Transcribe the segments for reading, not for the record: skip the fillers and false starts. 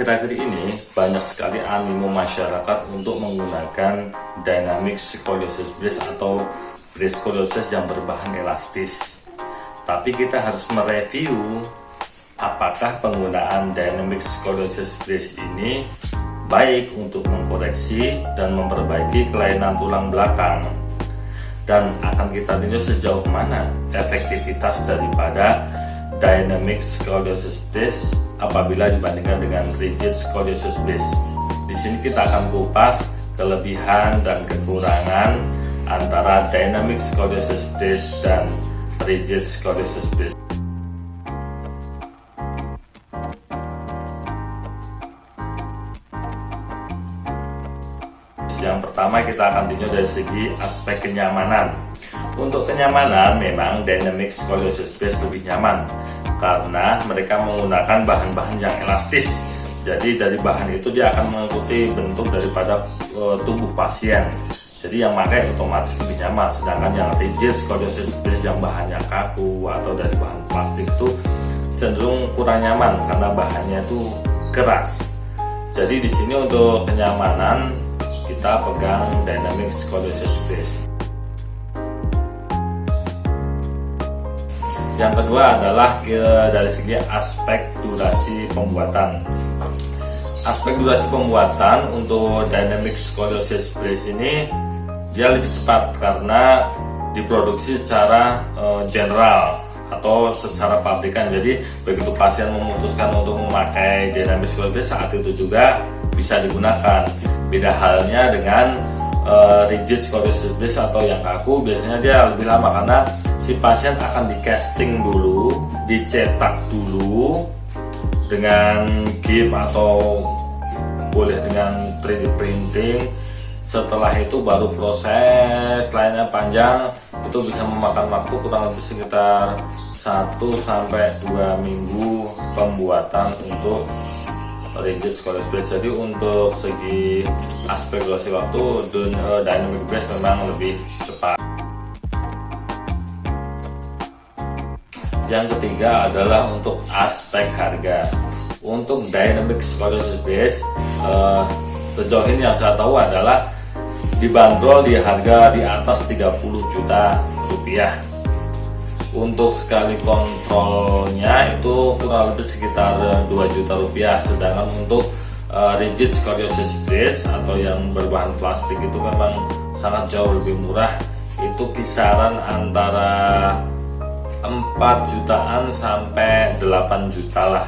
akhir-akhir ini banyak sekali animo masyarakat untuk menggunakan dynamic scoliosis brace atau brace scoliosis yang berbahan elastis. Tapi kita harus mereview apakah penggunaan dynamic scoliosis brace ini baik untuk mengkoreksi dan memperbaiki kelainan tulang belakang, dan akan kita tinjau sejauh mana efektivitas daripada dynamic scoliosis brace apabila dibandingkan dengan rigid scoliosis brace. Di sini kita akan kupas kelebihan dan kekurangan antara dynamic scoliosis brace dan rigid scoliosis brace. Yang pertama kita akan tinjau dari segi aspek kenyamanan. Untuk kenyamanan memang dynamic scoliosis brace lebih nyaman karena mereka menggunakan bahan-bahan yang elastis. Jadi dari bahan itu dia akan mengikuti bentuk daripada tubuh pasien. Jadi yang pakai otomatis lebih nyaman. Sedangkan yang rigid scoliosis brace yang bahannya kaku atau dari bahan plastik itu cenderung kurang nyaman karena bahannya itu keras. Jadi di sini untuk kenyamanan kita pegang dynamic scoliosis brace. Yang kedua adalah dari segi aspek durasi pembuatan. Aspek durasi pembuatan untuk dynamic scoliosis brace ini dia lebih cepat karena diproduksi secara general atau secara pabrikan. Jadi begitu pasien memutuskan untuk memakai dynamic scoliosis brace, saat itu juga bisa digunakan. Beda halnya dengan rigid scoliosis brace atau yang kaku, biasanya dia lebih lama karena si pasien akan di casting dulu, dicetak dulu dengan GIF atau boleh dengan 3D printing. Setelah itu baru proses lainnya panjang, itu bisa memakan waktu kurang lebih sekitar 1-2 minggu pembuatan untuk rigid scoliosis brace. Jadi untuk segi aspek durasi waktu dynamic brace memang lebih cepat. Yang ketiga adalah untuk aspek harga. Untuk dynamic scoliosis brace sejauh ini yang saya tahu adalah dibanderol di harga di atas 30 juta rupiah. Untuk sekali kontrolnya itu kurang lebih sekitar 2 juta rupiah. Sedangkan untuk rigid scoliosis brace atau yang berbahan plastik itu memang sangat jauh lebih murah. Itu kisaran antara 4 jutaan sampai 8 juta lah.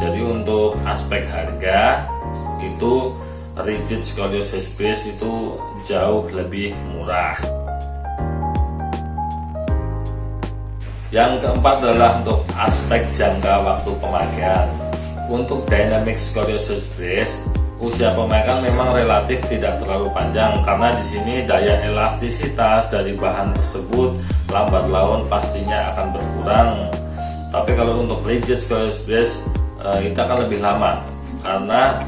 Jadi untuk aspek harga itu rigid scoliosis brace itu jauh lebih murah. Yang keempat adalah untuk aspek jangka waktu pemakaian. Untuk dynamic scoliosis brace, usia pemakaian memang relatif tidak terlalu panjang karena di sini daya elastisitas dari bahan tersebut lambat laun pastinya akan berkurang. Tapi kalau untuk rigid scoliosis brace itu akan lebih lama karena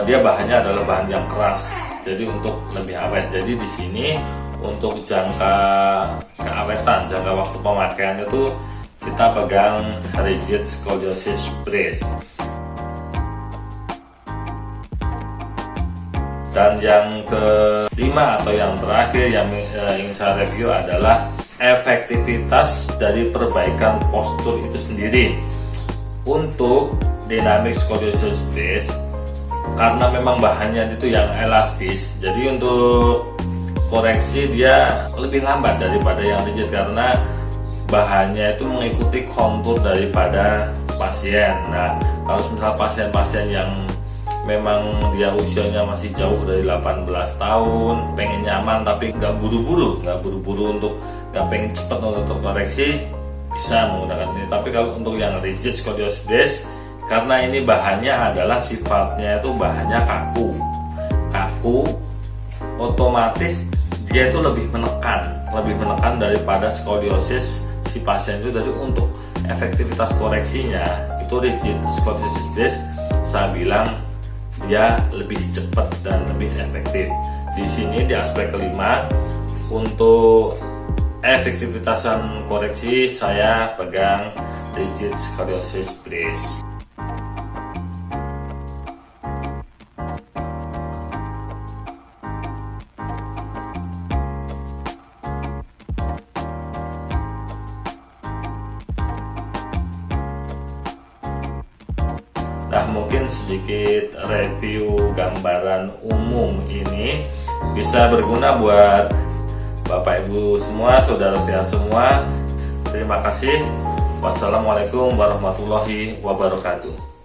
dia bahannya adalah bahan yang keras. Jadi untuk lebih awet. Jadi di sini untuk jangka keawetan, jangka waktu pemakaian itu kita pegang rigid scoliosis brace. Dan yang kelima atau yang terakhir yang ingin saya review adalah efektivitas dari perbaikan postur itu sendiri. Untuk dynamic scoliosis brace karena memang bahannya itu yang elastis, jadi untuk koreksi dia lebih lambat daripada yang rigid karena bahannya itu mengikuti kontur daripada pasien. Nah, kalau misalnya pasien-pasien yang memang dia usianya masih jauh dari 18 tahun, pengen nyaman tapi nggak buru-buru untuk nggak pengen cepat untuk koreksi, bisa menggunakan ini. Tapi kalau untuk yang rigid scoliosis brace, karena ini bahannya adalah sifatnya itu bahannya kaku, otomatis dia itu lebih menekan daripada scoliosis si pasien itu. Jadi untuk efektivitas koreksinya itu rigid scoliosis brace saya bilang dia lebih cepat dan lebih efektif. Di sini di aspek kelima untuk efektivitasan koreksi saya pegang rigid scoliosis brace. mungkin sedikit review gambaran umum ini bisa berguna buat Bapak Ibu semua, saudara-saudara semua. Terima kasih. Wassalamualaikum warahmatullahi wabarakatuh.